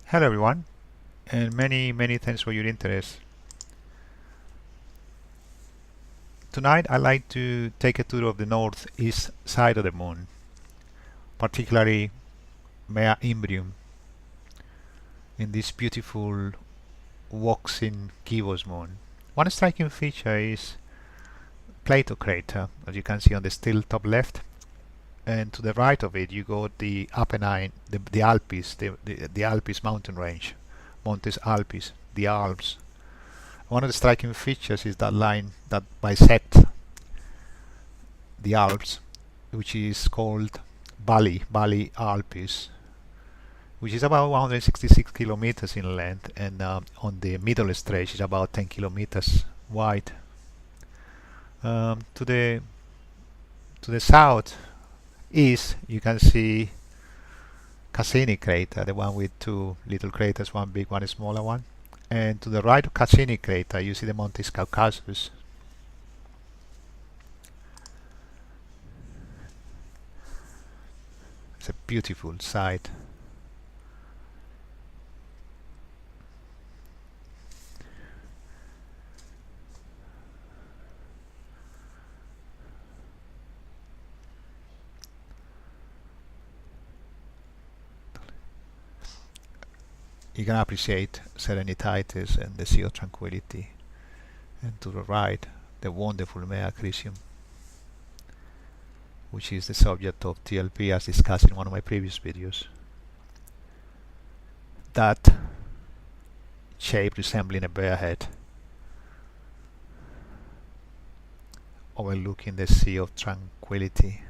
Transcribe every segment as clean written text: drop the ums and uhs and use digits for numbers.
Hello everyone, and many thanks for your interest. Tonight I'd like to take a tour of the northeast side of the moon, particularly Mare Imbrium, in this beautiful waxing gibbous moon. One striking feature is Plato crater, as you can see on the still top left, and to the right of it you got the Apennine, the Alpes, the Alpes mountain range, Montes Alpes, the Alps. One of the striking features is that line that bisects the Alps, which is called Valley Alpes, which is about 166 kilometers in length, and on the middle stretch is about 10 kilometers wide. To the south east you can see Cassini crater, the one with two little craters, one big, one smaller one. And to the right of Cassini crater you see the Montes Caucasus. It's a beautiful sight. You can appreciate serenitatis and the sea of tranquility. And to the right, the wonderful mare crisium, which is the subject of TLP as discussed in one of my previous videos. That shape resembling a bear head, overlooking the sea of tranquility.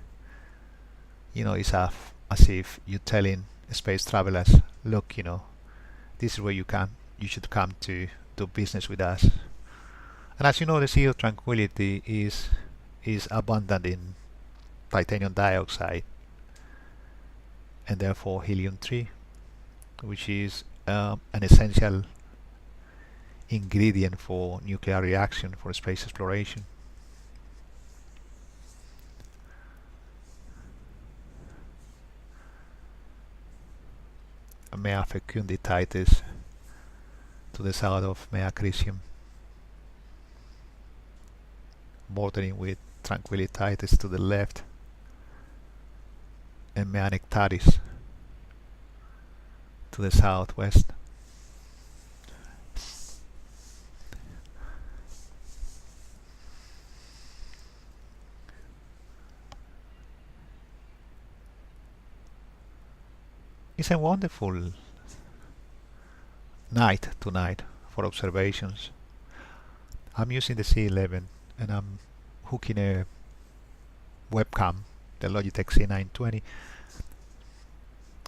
It's as if you're telling space travelers, look, this is where you should come to do business with us. And as you know, the sea of tranquility is abundant in titanium dioxide and therefore helium-3, which is an essential ingredient for nuclear reaction for space exploration. Mare fecunditatis to the south of Mare crisium, bordering with tranquillitatis to the left, and Mare nectaris to the southwest. It's a wonderful night tonight for observations. I'm using the C11 and I'm hooking a webcam, the Logitech C920,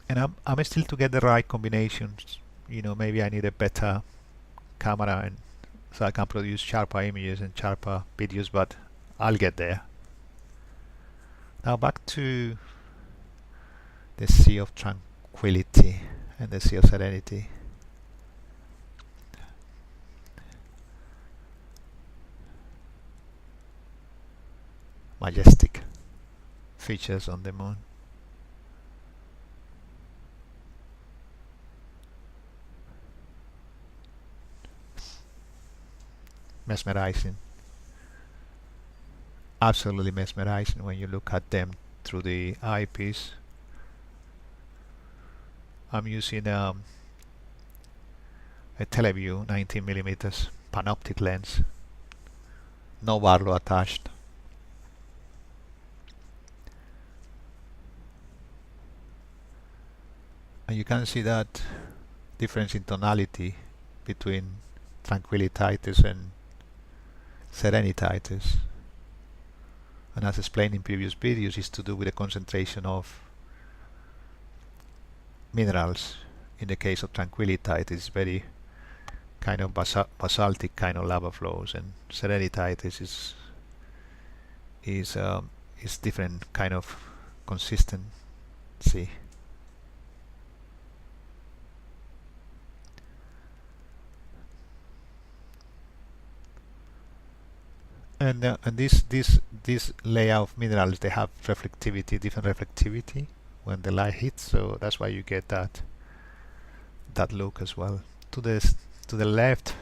and I'm still to get the right combinations. Maybe I need a better camera and so I can produce sharper images and sharper videos, but I'll get there. Now back to the Sea of Tranquility and the Sea of Serenity. Majestic features on the moon. Mesmerizing. Absolutely mesmerizing when you look at them through the eyepiece. I'm using a Teleview 19mm panoptic lens, no Barlow attached. And you can see that difference in tonality between tranquillitatis and serenitatis. And as explained in previous videos, is to do with the concentration of minerals. In the case of tranquillitatis, it's very kind of basaltic kind of lava flows, and serenitatis is different kind of consistency. And this layer of minerals, they have different reflectivity when the light hits, so that's why you get that look as well. To the left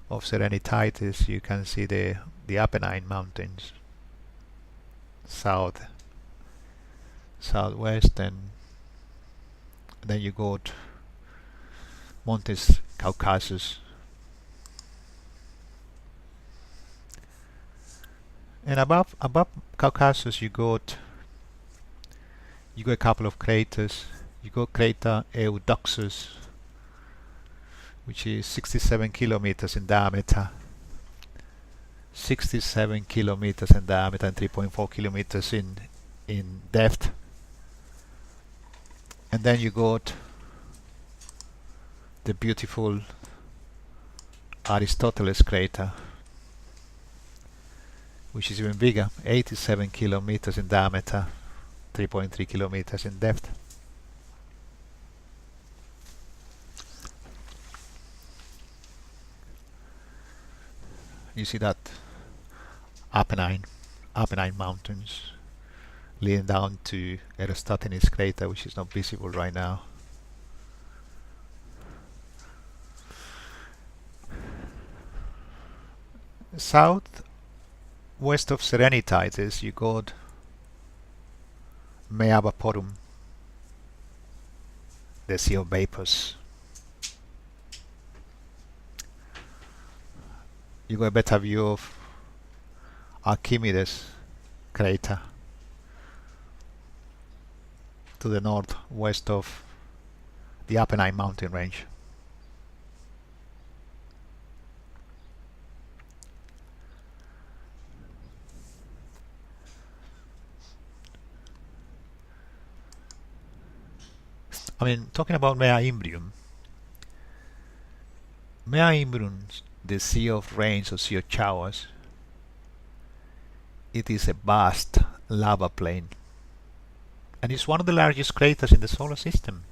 of Serenitatis, you can see the Apennine Mountains, southwest, and then you got Montes Caucasus, and above Caucasus you got a couple of craters. You got crater Eudoxus, which is 67 kilometers in diameter. 67 kilometers in diameter and 3.4 kilometers in depth. And then you got the beautiful Aristillus crater, which is even bigger, 87 kilometers in diameter, 3.3 kilometers in depth. You see that Apennine Mountains leading down to Aristillus crater, which is not visible right now. South west of Serenitatis you got Mare Vaporum, the Sea of Vapors. You got a better view of Archimedes crater to the northwest of the Apennine mountain range. I mean, talking about Mare Imbrium, the sea of rains or sea of showers, it is a vast lava plain, and it's one of the largest craters in the solar system.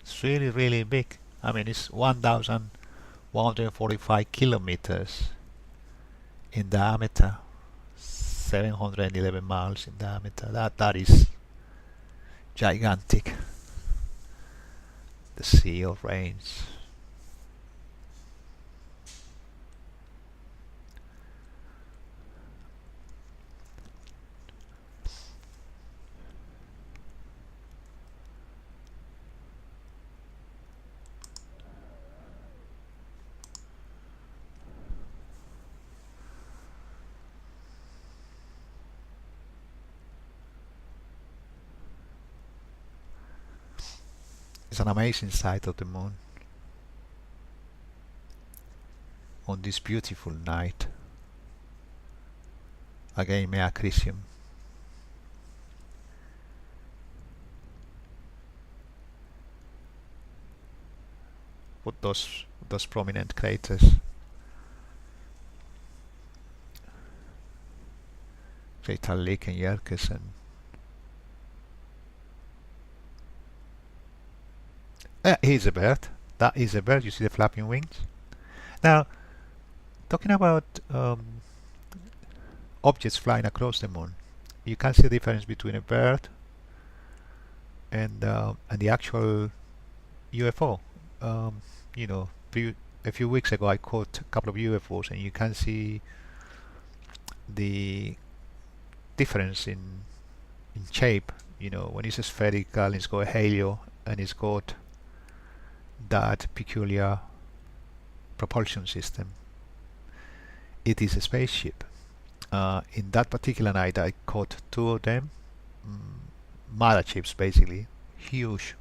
It's really, really big. I mean, it's 1,145 kilometers in diameter, 711 miles in diameter. That is gigantic. The Sea of Rains. It's an amazing sight of the moon on this beautiful night. Again, mare crisium. With those prominent craters. Great Lake and Yerkes, and here's a bird. That is a bird. You see the flapping wings. Now, talking about objects flying across the moon, you can see the difference between a bird and the actual UFO. You know, a few weeks ago I caught a couple of UFOs, and you can see the difference in shape. You know, when it's spherical, it's got a halo, and it's got that peculiar propulsion system. It is a spaceship. In that particular night I caught two of them, mother ships, basically huge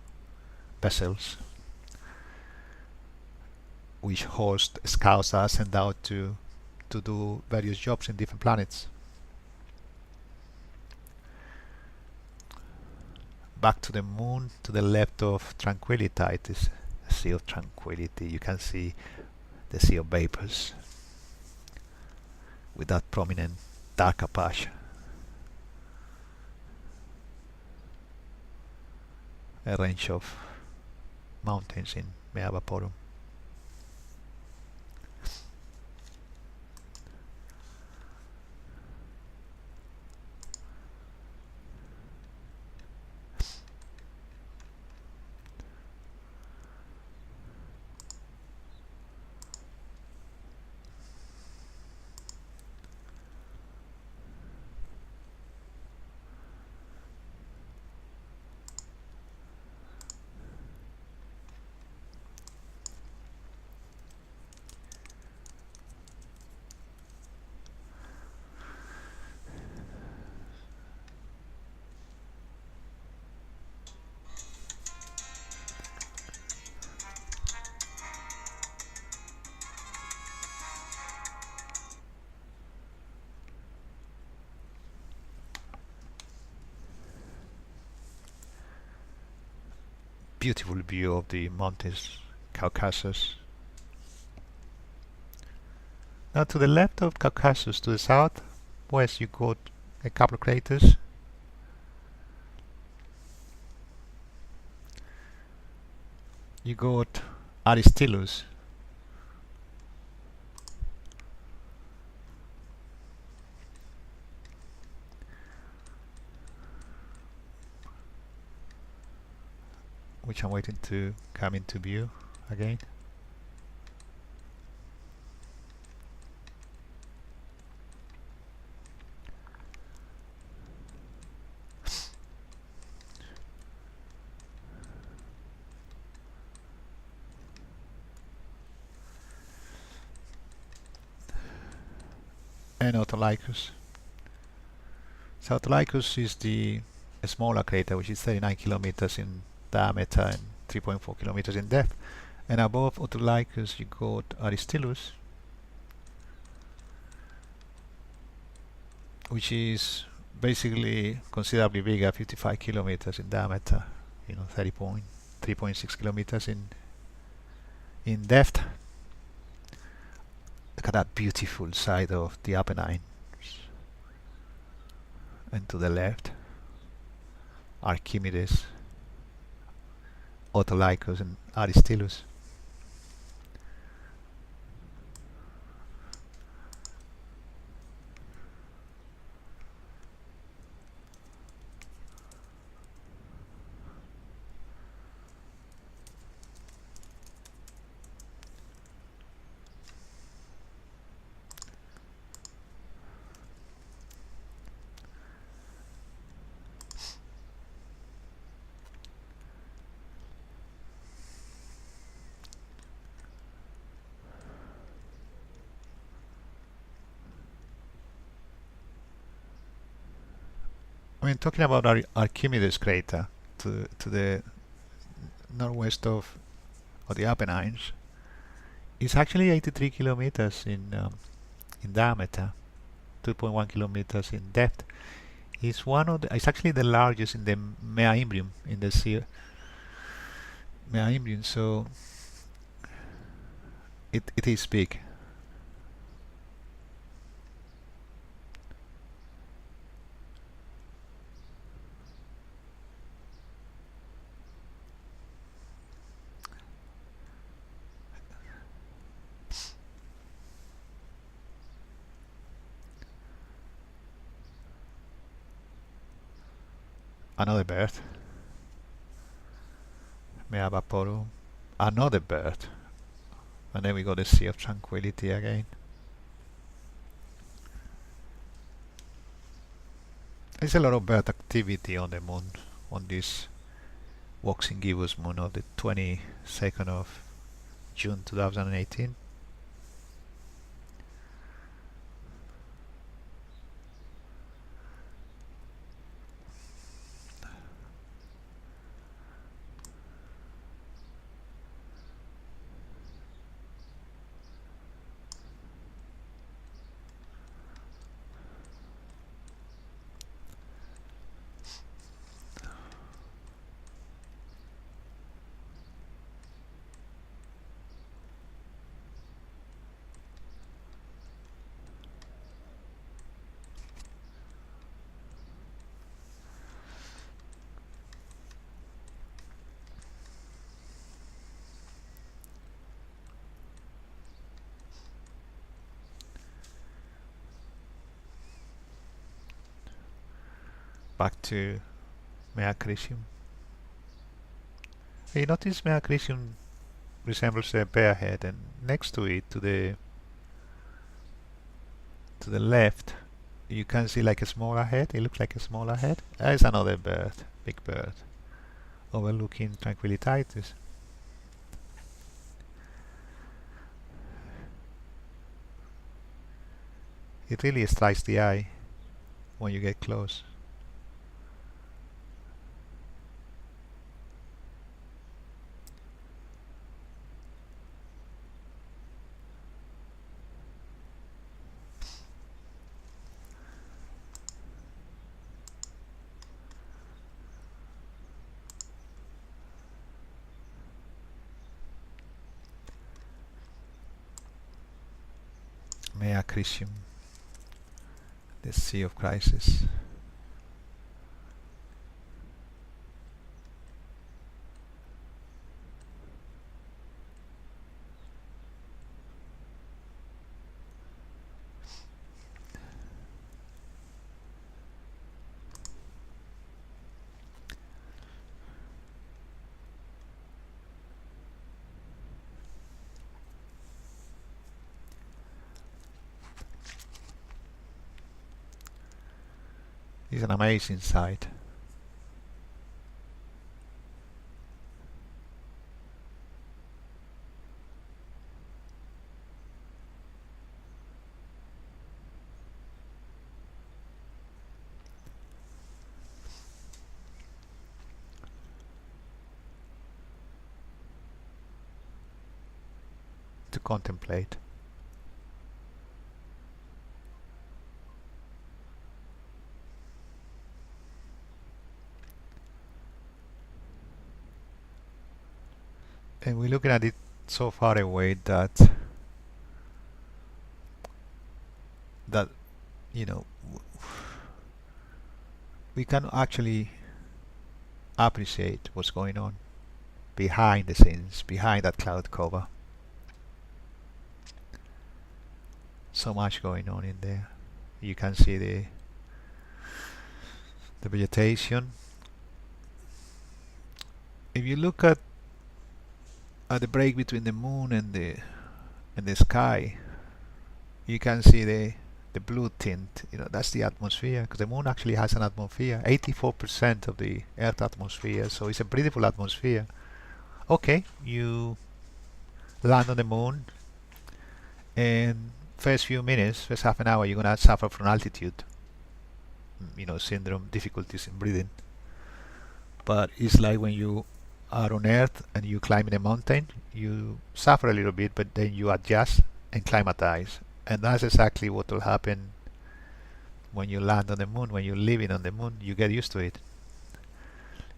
vessels which host scouts are sent out to do various jobs in different planets. Back to the moon, to the left of tranquillitatis, Sea of Tranquility, you can see the Sea of Vapors with that prominent darker patch. A range of mountains in Mare Vaporum. beautiful view of the mountains Caucasus. Now to the left of Caucasus, to the south west, you got a couple of craters. You got Aristillus, which I'm waiting to come into view again. And Autolycus. So Autolycus is the smaller crater, which is 39 kilometers in diameter and 3.4 kilometers in depth. And above Autolycus you got Aristillus, which is basically considerably bigger, 55 kilometers in diameter, 3.6 kilometers in depth. Look at that beautiful side of the Apenninus. And to the left, Archimedes, Autolycus and Aristillus. I mean, talking about Archimedes crater to the northwest of the Apennines, it's actually 83 kilometers in diameter, 2.1 kilometers in depth. It's actually the largest in the Mare Imbrium, in the sea Mare Imbrium. So it is big. Another bird. Mea Vaporum. Another bird. And then we got the Sea of Tranquility again. There's a lot of bird activity on the moon, on this waxing gibbous moon of the 22nd of June 2018. Back to Mare Crisium. You notice Mare Crisium resembles a bear head, and next to it, to the left, you can see like a smaller head. It looks like a smaller head. There's another bird, big bird, overlooking tranquillitatis. It really strikes the eye when you get close. Mare Crisium, the Sea of Crisis. It's an amazing sight. To contemplate. And we're looking at it so far away that you know we can actually appreciate what's going on behind the scenes, behind that cloud cover. So much going on in there. You can see the vegetation. If you look at the break between the moon and the sky, you can see the blue tint. That's the atmosphere, because the moon actually has an atmosphere, 84% of the Earth atmosphere, so it's a breathable atmosphere. Okay, you land on the moon, and first few minutes, first half an hour, you're gonna suffer from altitude, syndrome, difficulties in breathing. But it's like when you are on Earth and you climb in a mountain, you suffer a little bit, but then you adjust and climatize. And that's exactly what will happen when you land on the moon, when you're living on the moon. You get used to it.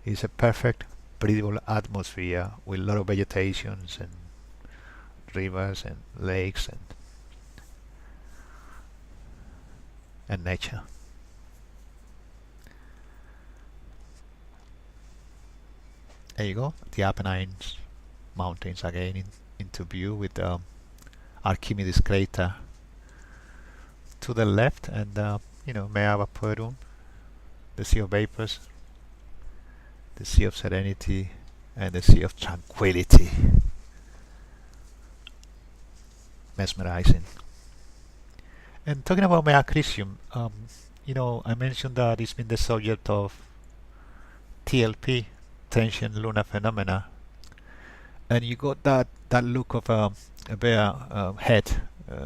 It's a perfect breathable atmosphere with a lot of vegetations and rivers and lakes and nature. There you go, the Apenninus mountains again into view with the Archimedes crater to the left, and Mare Vaporum, the Sea of Vapors, the Sea of Serenity, and the Sea of Tranquility. Mesmerizing. And talking about Mare Crisium, I mentioned that it's been the subject of TLP, transient lunar phenomena, and you got that look of a bear head,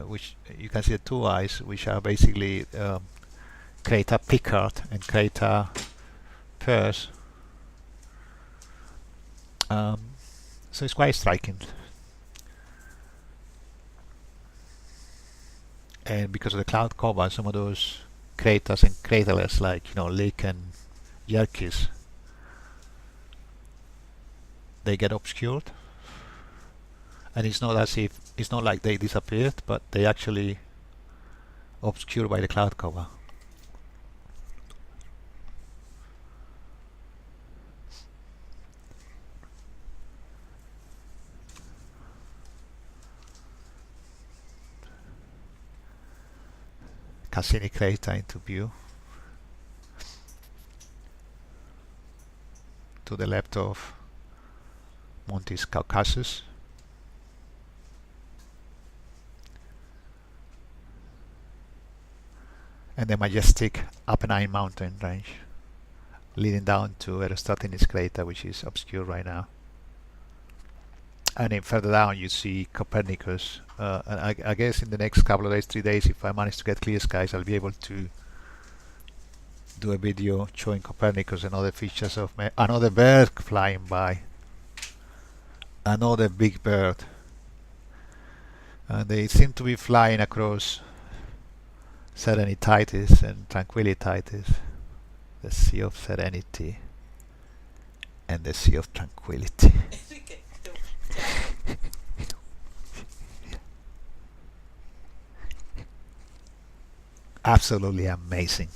which you can see the two eyes, which are basically crater Piccard and crater Peirce. So it's quite striking. And because of the cloud cover, some of those craters and craterlets, like Lake and Yerkes, they get obscured, and it's not like they disappeared, but they actually obscured by the cloud cover. Cassini crater into view to the left of Montes Caucasus, and the majestic Apennine mountain range leading down to Aristillus crater, which is obscure right now. And then further down you see Copernicus, and I guess in the next couple of days, 3 days, if I manage to get clear skies, I'll be able to do a video showing Copernicus and other features of another bird flying by, another big bird, and they seem to be flying across serenitatis and tranquillitatis, the Sea of Serenity and the Sea of Tranquility. absolutely amazing.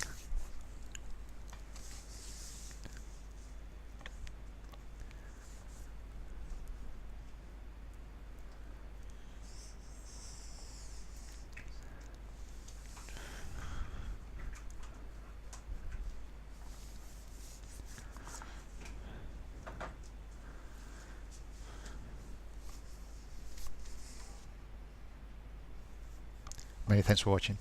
Many thanks for watching.